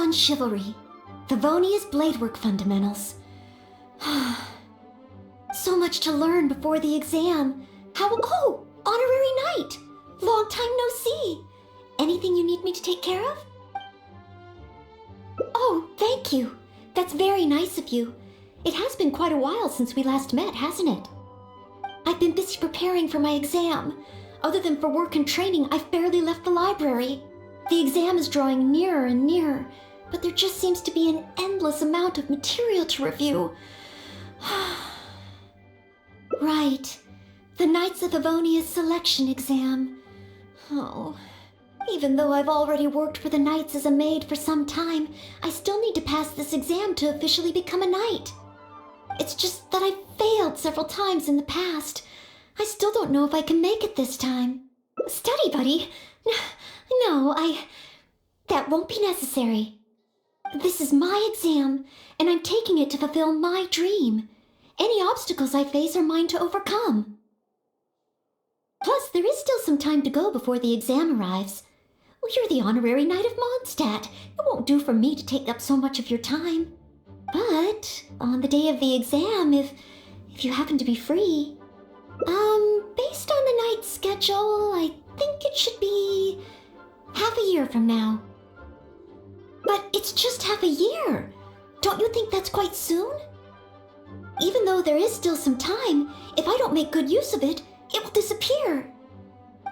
on Chivalry, Favonia's Bladework Fundamentals. So much to learn before the exam. Oh, Honorary Knight! Long time no see. Anything you need me to take care of? Oh, thank you. That's very nice of you. It has been quite a while since we last met, hasn't it? I've been busy preparing for my exam. Other than for work and training, I've barely left the library. The exam is drawing nearer and nearer, but there just seems to be an endless amount of material to review. Right. The Knights of Favonia's selection exam. Oh. Even though I've already worked for the Knights as a maid for some time, I still need to pass this exam to officially become a knight. It's just that I've failed several times in the past. I still don't know if I can make it this time. Study buddy? No, that won't be necessary. This is my exam, and I'm taking it to fulfill my dream. Any obstacles I face are mine to overcome. Plus, there is still some time to go before the exam arrives. Well, you're the Honorary Knight of Mondstadt. It won't do for me to take up so much of your time. But on the day of the exam, if you happen to be free, based on the night's schedule, I think it should be half a year from now. But it's just half a year. Don't you think that's quite soon? Even though there is still some time, if I don't make good use of it, it will disappear.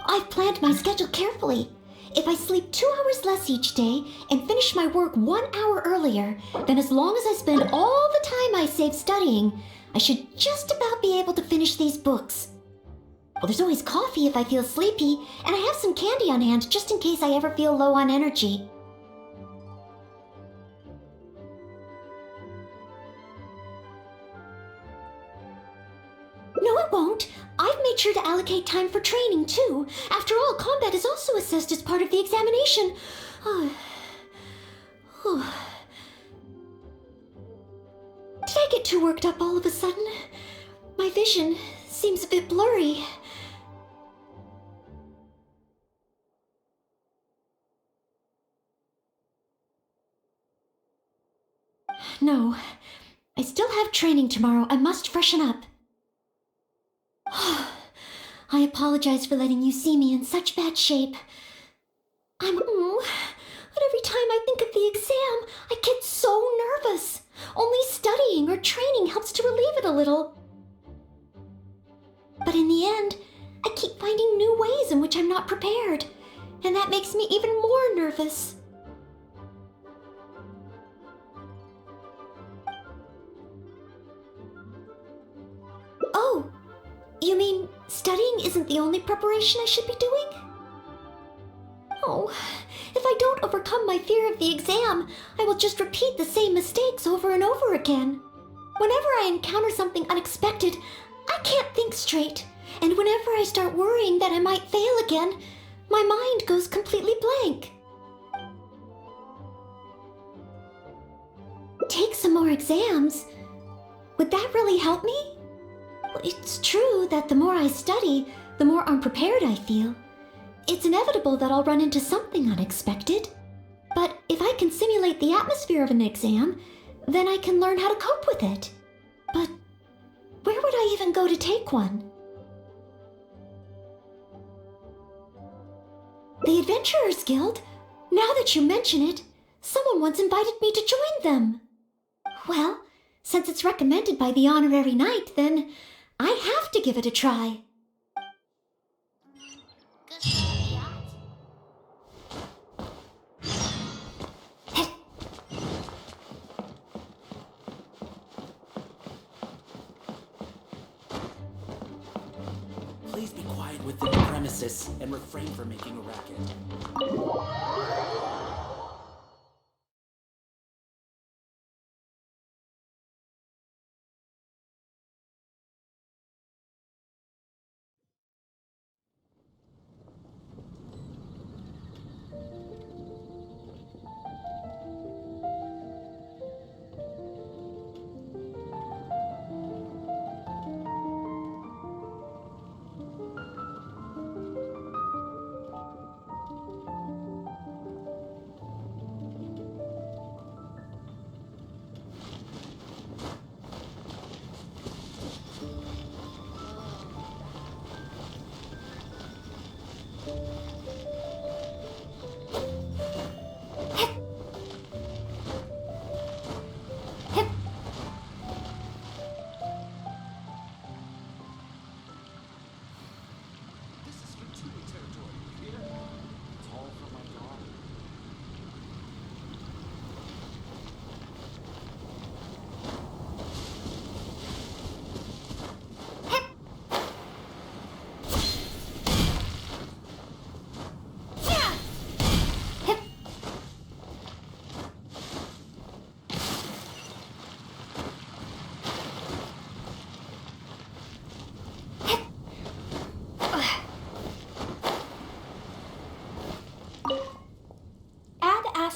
I've planned my schedule carefully. If I sleep 2 hours less each day and finish my work 1 hour earlier, then as long as I spend all the time I save studying, I should just about be able to finish these books. Well, there's always coffee if I feel sleepy, and I have some candy on hand just in case I ever feel low on energy. No, it won't. I've made sure to allocate time for training, too. After all, combat is also assessed as part of the examination. Did I get too worked up all of a sudden? My vision seems a bit blurry. No, I still have training tomorrow. I must freshen up. I apologize for letting you see me in such bad shape. But every time I think of the exam, I get so nervous. Only studying or training helps to relieve it a little. But in the end, I keep finding new ways in which I'm not prepared, and that makes me even more nervous. Oh, you mean studying isn't the only preparation I should be doing? Oh, if I don't overcome my fear of the exam, I will just repeat the same mistakes over and over again. Whenever I encounter something unexpected, I can't think straight, and whenever I start worrying that I might fail again, my mind goes completely blank. Take some more exams? Would that really help me? It's true that the more I study, the more unprepared I feel. It's inevitable that I'll run into something unexpected. But if I can simulate the atmosphere of an exam, then I can learn how to cope with it. But where would I even go to take one? The Adventurers Guild? Now that you mention it, someone once invited me to join them. Well, since it's recommended by the Honorary Knight, then I have to give it a try. Please be quiet within the premises and refrain from making a racket.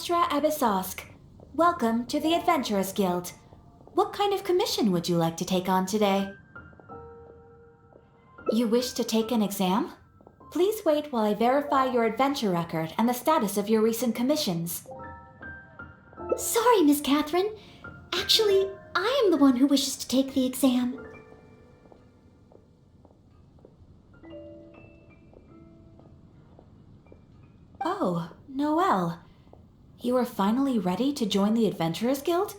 Astra Abyssosque. Welcome to the Adventurers Guild. What kind of commission would you like to take on today? You wish to take an exam? Please wait while I verify your adventure record and the status of your recent commissions. Sorry, Miss Catherine. Actually, I am the one who wishes to take the exam. Oh, Noelle. You are finally ready to join the Adventurers Guild?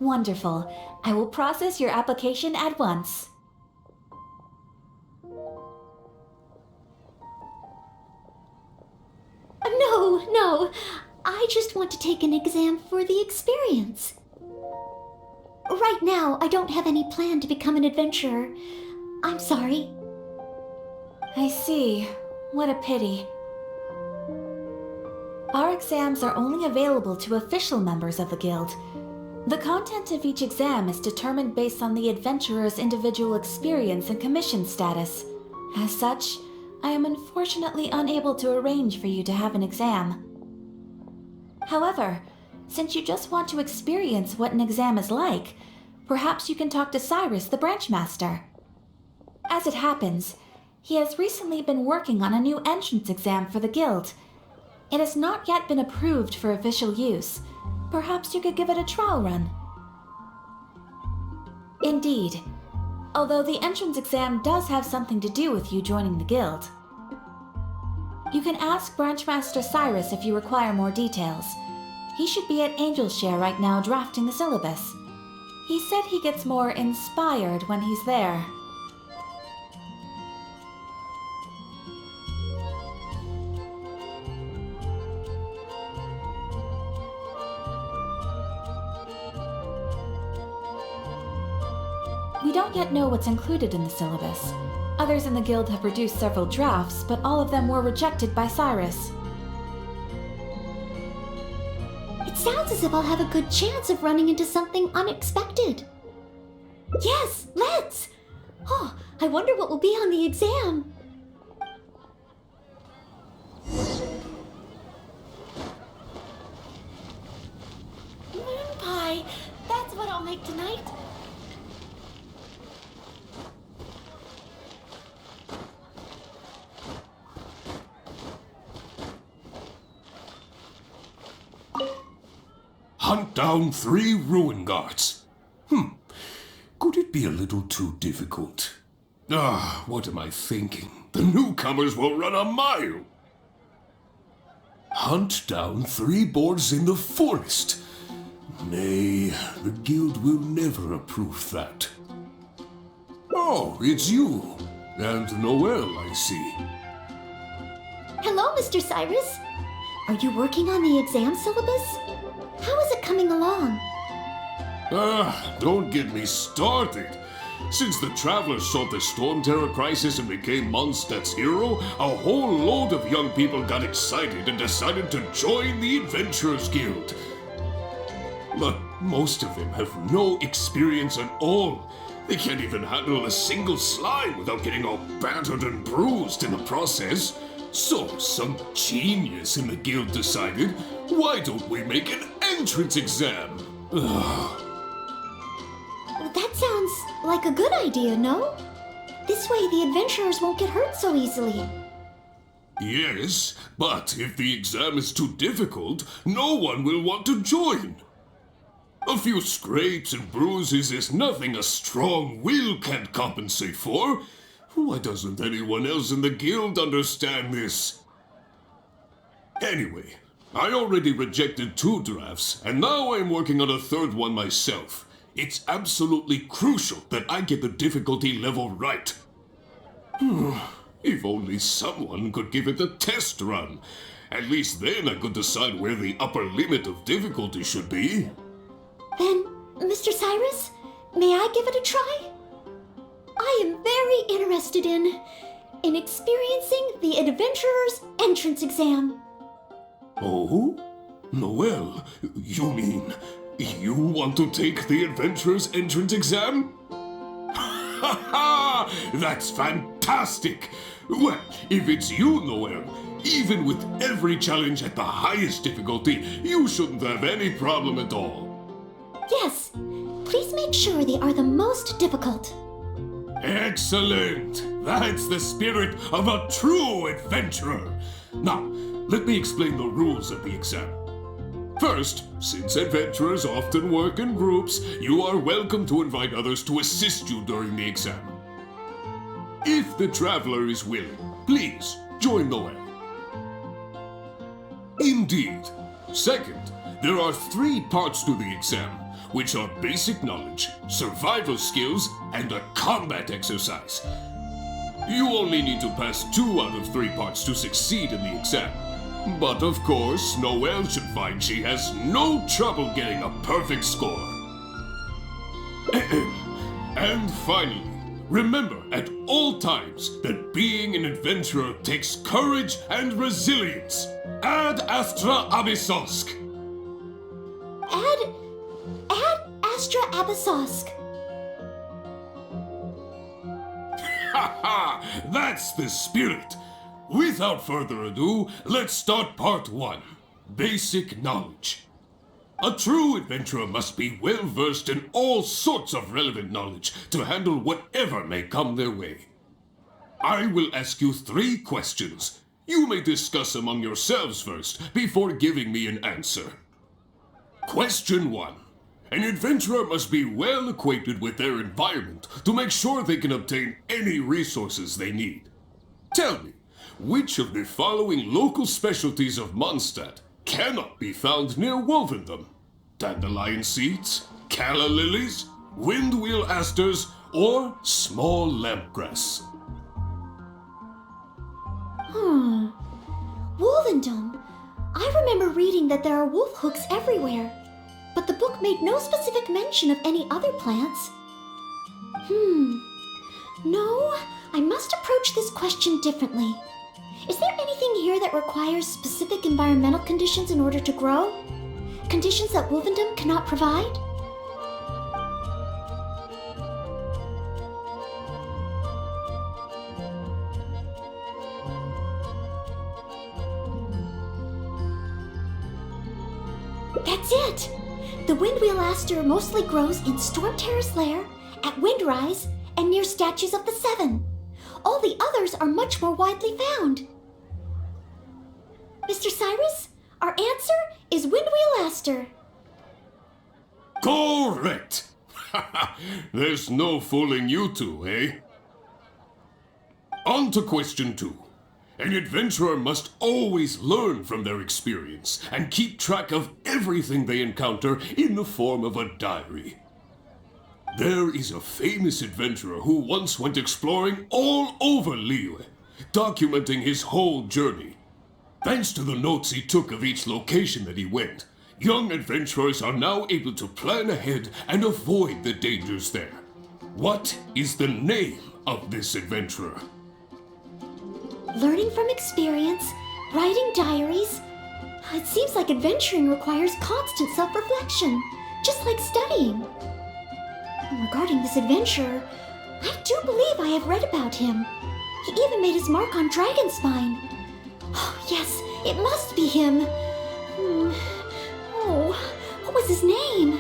Wonderful. I will process your application at once. No. I just want to take an exam for the experience. Right now, I don't have any plan to become an adventurer. I'm sorry. I see. What a pity. Our exams are only available to official members of the Guild. The content of each exam is determined based on the adventurer's individual experience and commission status. As such, I am unfortunately unable to arrange for you to have an exam. However, since you just want to experience what an exam is like, perhaps you can talk to Cyrus, the branch master. As it happens, he has recently been working on a new entrance exam for the Guild. It has not yet been approved for official use. Perhaps you could give it a trial run. Indeed, although the entrance exam does have something to do with you joining the Guild. You can ask Branchmaster Cyrus if you require more details. He should be at Angel's Share right now drafting the syllabus. He said he gets more inspired when he's there. We don't yet know what's included in the syllabus. Others in the Guild have produced several drafts, but all of them were rejected by Cyrus. It sounds as if I'll have a good chance of running into something unexpected. Yes, let's! Oh, I wonder what will be on the exam. Moon pie, that's what I'll make tonight. Hunt down 3 ruin guards. Could it be a little too difficult? What am I thinking? The newcomers will run a mile. Hunt down 3 boars in the forest. Nay, the guild will never approve that. Oh, it's you. And Noelle, I see. Hello, Mr. Cyrus. Are you working on the exam syllabus? How is it coming along? Don't get me started. Since the Travelers solved the Storm Terror crisis and became Mondstadt's hero, a whole load of young people got excited and decided to join the Adventurers Guild. But most of them have no experience at all. They can't even handle a single slime without getting all battered and bruised in the process. So some genius in the guild decided, why don't we make an entrance exam? That sounds like a good idea, no? This way the adventurers won't get hurt so easily. Yes, but if the exam is too difficult, no one will want to join. A few scrapes and bruises is nothing a strong will can't compensate for. Why doesn't anyone else in the guild understand this? Anyway, I already rejected 2 drafts, and now I'm working on a 3rd one myself. It's absolutely crucial that I get the difficulty level right. If only someone could give it a test run. At least then I could decide where the upper limit of difficulty should be. Then, Mr. Cyrus, may I give it a try? I am very interested in experiencing the Adventurer's entrance exam. Oh? Noelle, you mean you want to take the Adventurer's entrance exam? Ha ha! That's fantastic! Well, if it's you, Noel, even with every challenge at the highest difficulty, you shouldn't have any problem at all. Yes, please make sure they are the most difficult. Excellent! That's the spirit of a true adventurer! Now, let me explain the rules of the exam. First, since adventurers often work in groups, you are welcome to invite others to assist you during the exam. If the traveler is willing, please join Noel. Indeed. Second, there are 3 parts to the exam, which are basic knowledge, survival skills, and a combat exercise. You only need to pass 2 out of 3 parts to succeed in the exam. But of course, Noelle should find she has no trouble getting a perfect score. And finally, remember at all times that being an adventurer takes courage and resilience. Ad Astra Abyssosk! Ad Astra Abyssosk. Ha! That's the spirit! Without further ado, let's start part 1. Basic knowledge. A true adventurer must be well versed in all sorts of relevant knowledge to handle whatever may come their way. I will ask you 3 questions. You may discuss among yourselves first before giving me an answer. Question 1. An adventurer must be well acquainted with their environment to make sure they can obtain any resources they need. Tell me, which of the following local specialties of Mondstadt cannot be found near Wolvendom? Dandelion seeds, calla lilies, windwheel asters, or small lampgrass? Wolvendom. I remember reading that there are wolf hooks everywhere, but the book made no specific mention of any other plants. No, I must approach this question differently. Is there anything here that requires specific environmental conditions in order to grow? Conditions that Wolvendom cannot provide? That's it! The windwheel aster mostly grows in Storm Terrace Lair, at Windrise, and near statues of the Seven. All the others are much more widely found. Mr. Cyrus, our answer is windwheel aster. Correct! There's no fooling you two, eh? On to question 2. An adventurer must always learn from their experience and keep track of everything they encounter in the form of a diary. There is a famous adventurer who once went exploring all over Liyue, documenting his whole journey. Thanks to the notes he took of each location that he went, young adventurers are now able to plan ahead and avoid the dangers there. What is the name of this adventurer? Learning from experience, writing diaries. It seems like adventuring requires constant self-reflection, just like studying. Regarding this adventurer, I do believe I have read about him. He even made his mark on Dragonspine. Oh, yes, it must be him. Oh, what was his name?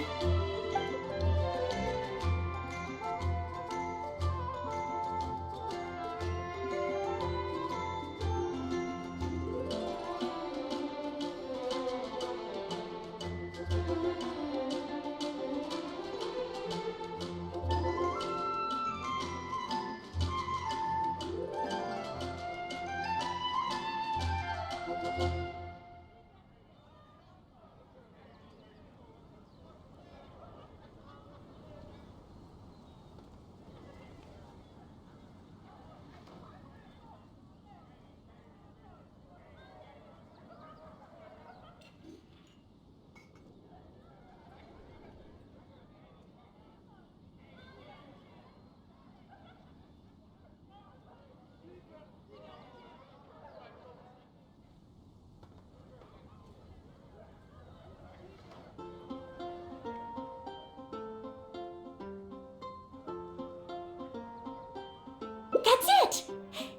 That's it!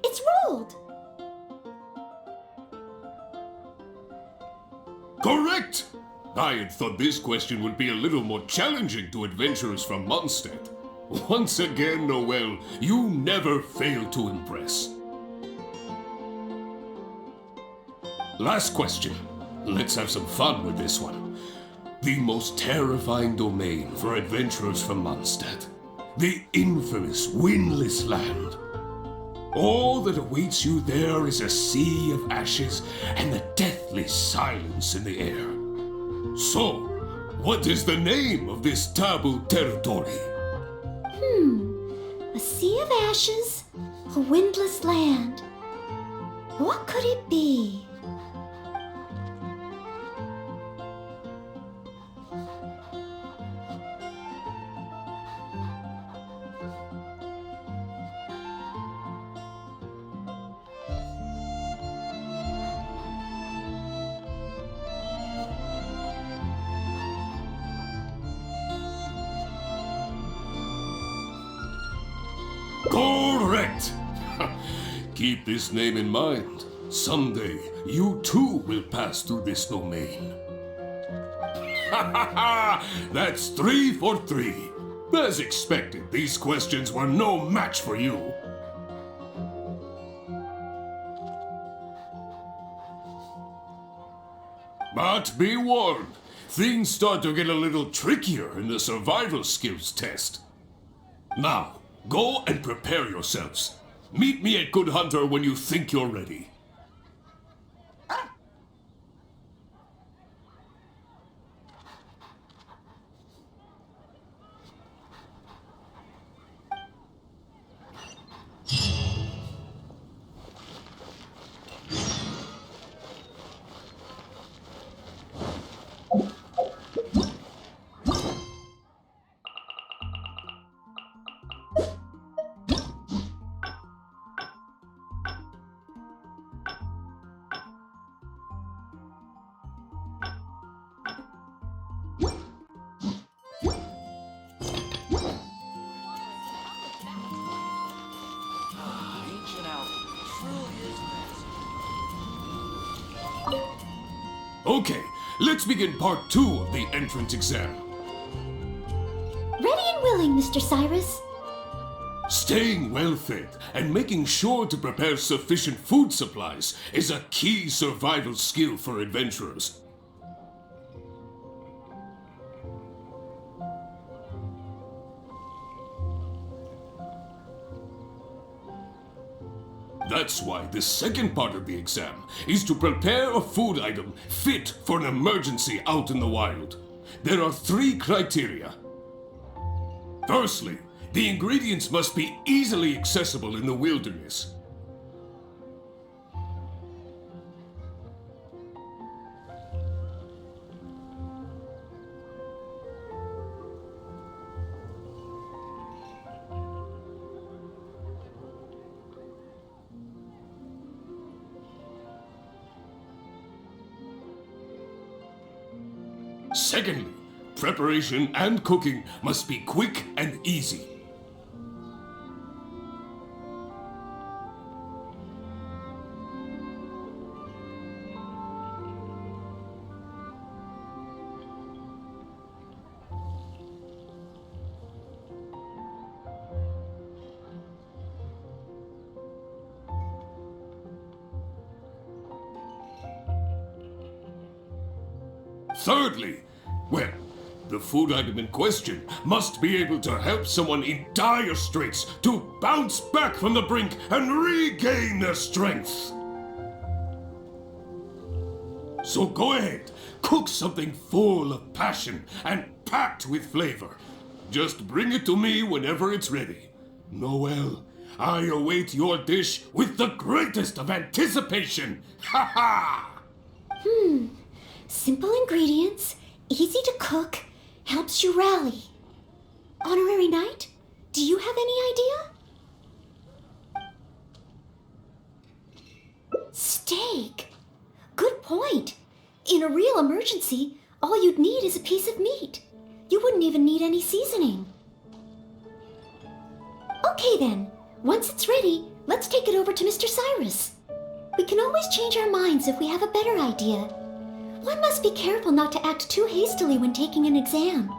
It's rolled! Correct! I had thought this question would be a little more challenging to adventurers from Mondstadt. Once again, Noel, you never fail to impress. Last question. Let's have some fun with this one. The most terrifying domain for adventurers from Mondstadt. The infamous Windless Land. All that awaits you there is a sea of ashes and the deathly silence in the air. So, what is the name of this taboo territory? A sea of ashes, a windless land. What could it be? Correct! Keep this name in mind. Someday, you too will pass through this domain. Ha ha ha! That's 3 for 3. As expected, these questions were no match for you. But be warned, things start to get a little trickier in the survival skills test. Now, go and prepare yourselves. Meet me at Good Hunter when you think you're ready. Ancient Alpha truly is massive. Okay, let's begin part 2 of the entrance exam. Ready and willing, Mr. Cyrus. Staying well fed and making sure to prepare sufficient food supplies is a key survival skill for adventurers. That's why the second part of the exam is to prepare a food item fit for an emergency out in the wild. There are 3 criteria. Firstly, the ingredients must be easily accessible in the wilderness. Secondly, preparation and cooking must be quick and easy. Thirdly, well, the food item in question must be able to help someone in dire straits to bounce back from the brink and regain their strength. So go ahead, cook something full of passion and packed with flavor. Just bring it to me whenever it's ready. Noel, I await your dish with the greatest of anticipation. Ha ha! Simple ingredients, easy to cook, helps you rally. Honorary Knight, do you have any idea? Steak. Good point. In a real emergency, all you'd need is a piece of meat. You wouldn't even need any seasoning. Okay then, Once it's ready, let's take it over to Mr. Cyrus. We can always change our minds if we have a better idea. One must be careful not to act too hastily when taking an exam.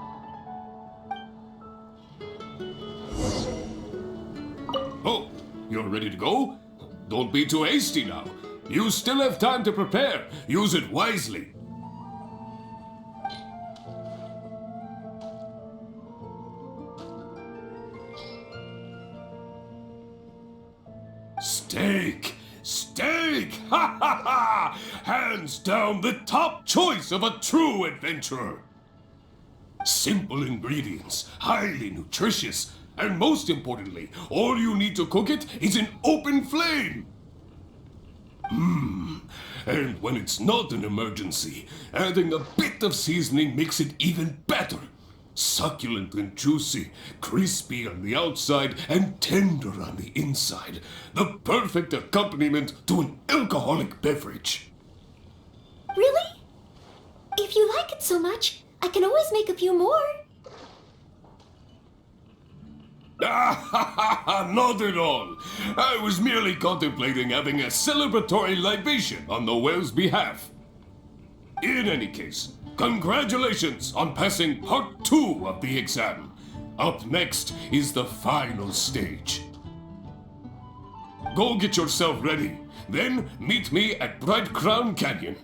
Oh, you're ready to go? Don't be too hasty now. You still have time to prepare. Use it wisely. Steak! Steak! Ha ha ha! Hands down the top choice of a true adventurer. Simple ingredients, highly nutritious, and most importantly, all you need to cook it is an open flame. And when it's not an emergency, adding a bit of seasoning makes it even better. Succulent and juicy, crispy on the outside and tender on the inside. The perfect accompaniment to an alcoholic beverage. Really? If you like it so much, I can always make a few more. Not at all. I was merely contemplating having a celebratory libation on the whale's behalf. In any case, congratulations on passing part 2 of the exam. Up next is the final stage. Go get yourself ready. Then meet me at Bright Crown Canyon.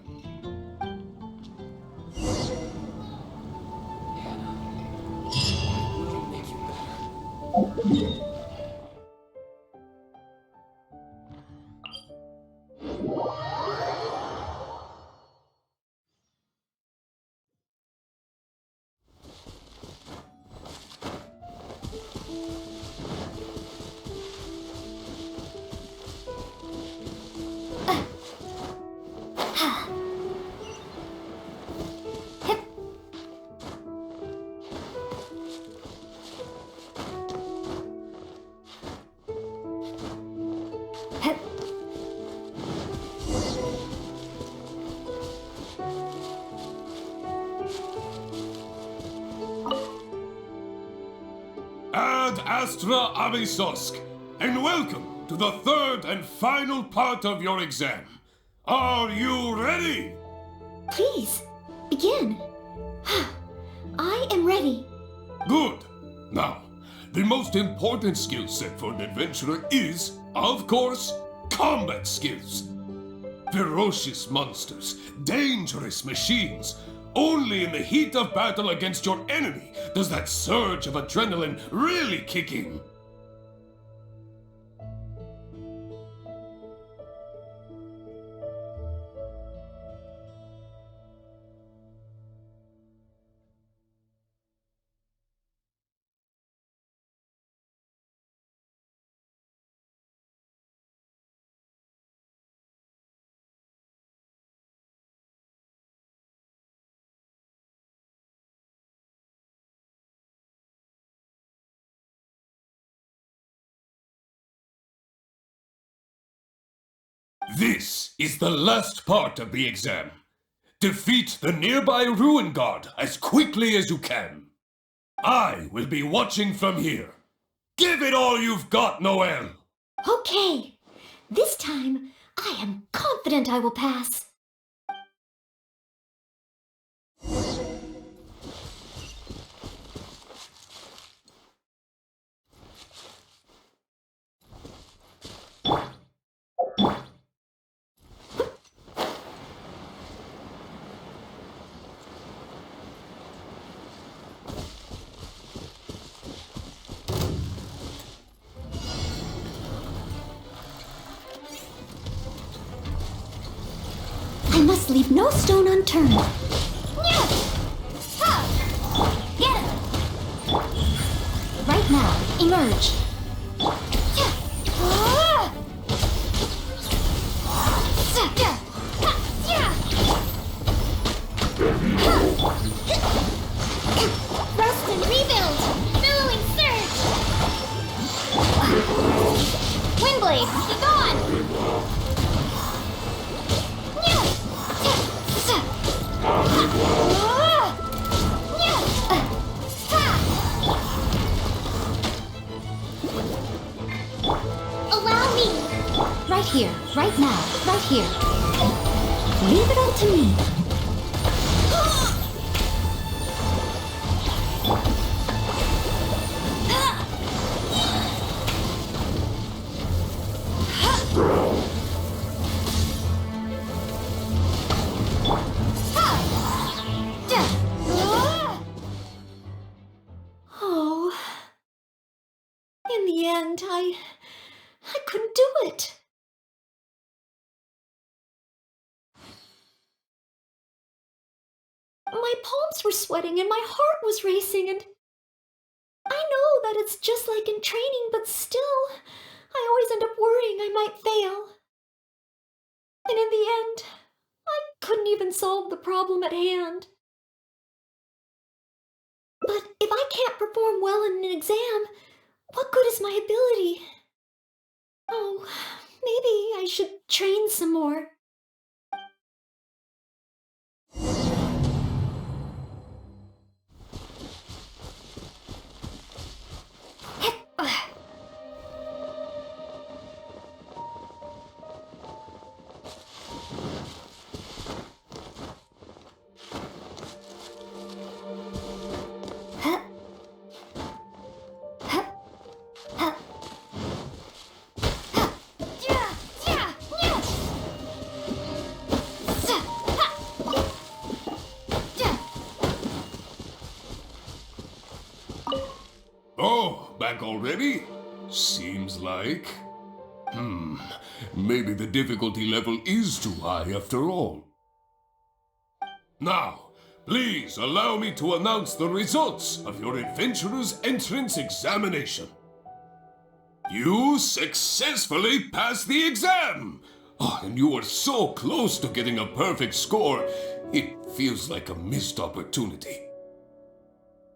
Make you better. Ad Astra Abysosk, and welcome to the third and final part of your exam. Are you ready? Please, begin. I am ready. Good. Now, the most important skill set for an adventurer is, of course, combat skills. Ferocious monsters, dangerous machines. Only in the heat of battle against your enemy does that surge of adrenaline really kick in. This is the last part of the exam. Defeat the nearby ruin guard as quickly as you can. I will be watching from here. Give it all you've got, Noel! Okay. This time, I am confident I will pass. I must leave no stone unturned. Get him! Right now, emerge. Rest and rebuild! Billowing surge! Windblade, be gone! Right here, right now, right here. Leave it all to me. Oh, in the end, I couldn't do it. My palms were sweating and my heart was racing, and I know that it's just like in training, but still, I always end up worrying I might fail. And in the end, I couldn't even solve the problem at hand. But if I can't perform well in an exam, what good is my ability? Oh, maybe I should train some more. Oh, back already? Seems like. Maybe the difficulty level is too high after all. Now, please allow me to announce the results of your adventurer's entrance examination. You successfully passed the exam! Oh, and you were so close to getting a perfect score, it feels like a missed opportunity.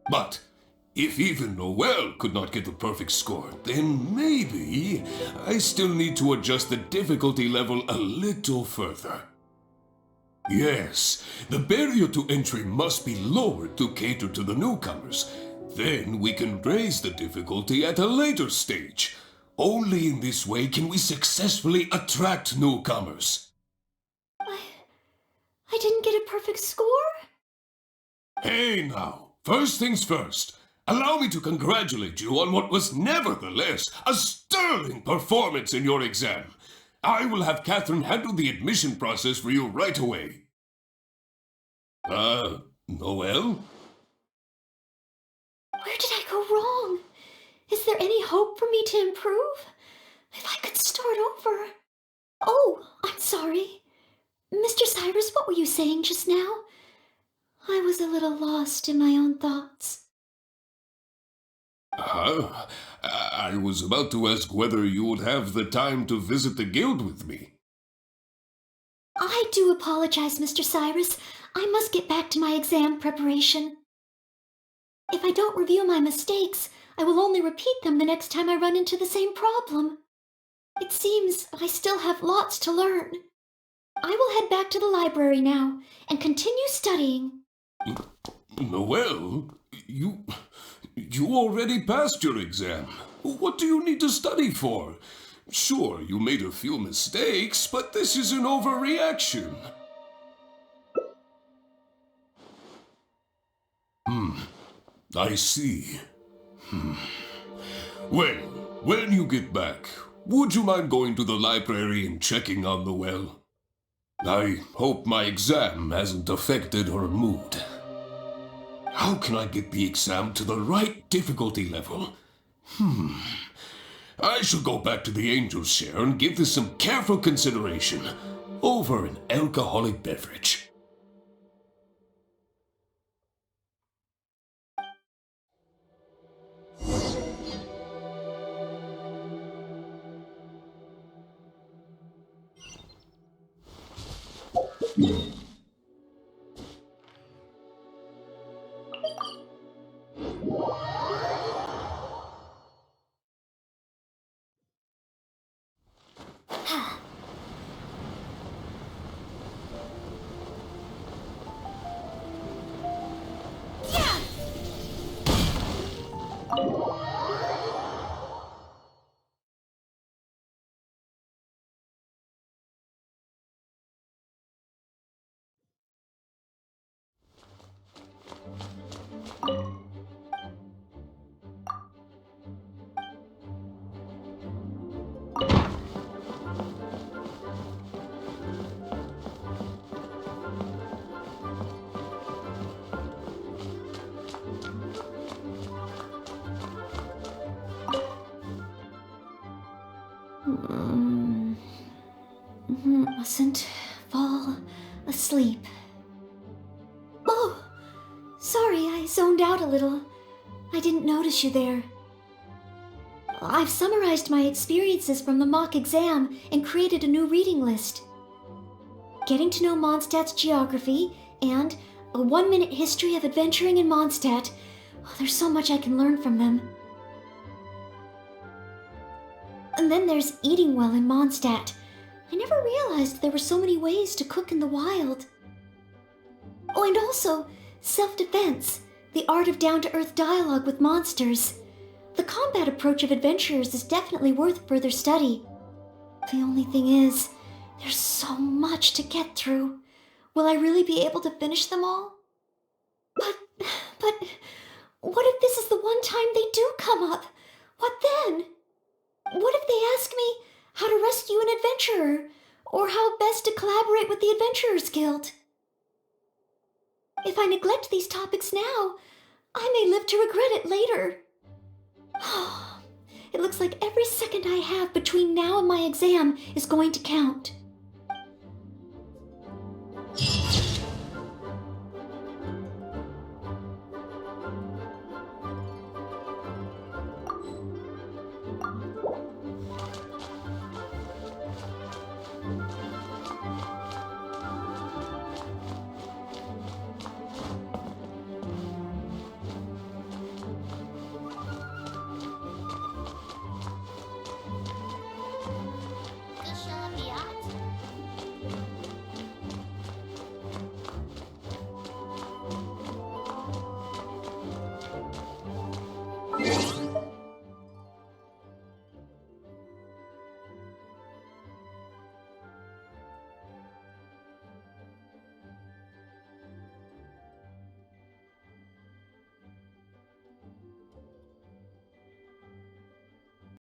But if even Noel could not get the perfect score, then maybe I still need to adjust the difficulty level a little further. Yes, the barrier to entry must be lowered to cater to the newcomers. Then we can raise the difficulty at a later stage. Only in this way can we successfully attract newcomers. I didn't get a perfect score? Hey now, first things first. Allow me to congratulate you on what was nevertheless a sterling performance in your exam. I will have Catherine handle the admission process for you right away. Noel? Where did I go wrong? Is there any hope for me to improve? If I could start over. Oh, I'm sorry. Mr. Cyrus, what were you saying just now? I was a little lost in my own thoughts. I was about to ask whether you would have the time to visit the guild with me. I do apologize, Mr. Cyrus. I must get back to my exam preparation. If I don't review my mistakes, I will only repeat them the next time I run into the same problem. It seems I still have lots to learn. I will head back to the library now and continue studying. Noel, you already passed your exam. What do you need to study for? Sure, you made a few mistakes, but this is an overreaction. I see. Well, when you get back, would you mind going to the library and checking on Noel? I hope my exam hasn't affected her mood. How can I get the exam to the right difficulty level? I shall go back to the Angel's Share and give this some careful consideration over an alcoholic beverage. Mustn't fall asleep. Oh, sorry, I zoned out a little. I didn't notice you there. I've summarized my experiences from the mock exam and created a new reading list. Getting to know Mondstadt's geography and a 1-minute history of adventuring in Mondstadt. Oh, there's so much I can learn from them. And then there's eating well in Mondstadt. I never realized there were so many ways to cook in the wild. Oh, and also self-defense, the art of down-to-earth dialogue with monsters. The combat approach of adventurers is definitely worth further study. The only thing is, there's so much to get through. Will I really be able to finish them all? But, what if this is the one time they do come up? What then? What if they ask me how to rescue an adventurer, or how best to collaborate with the Adventurers Guild? If I neglect these topics now, I may live to regret it later. It looks like every second I have between now and my exam is going to count.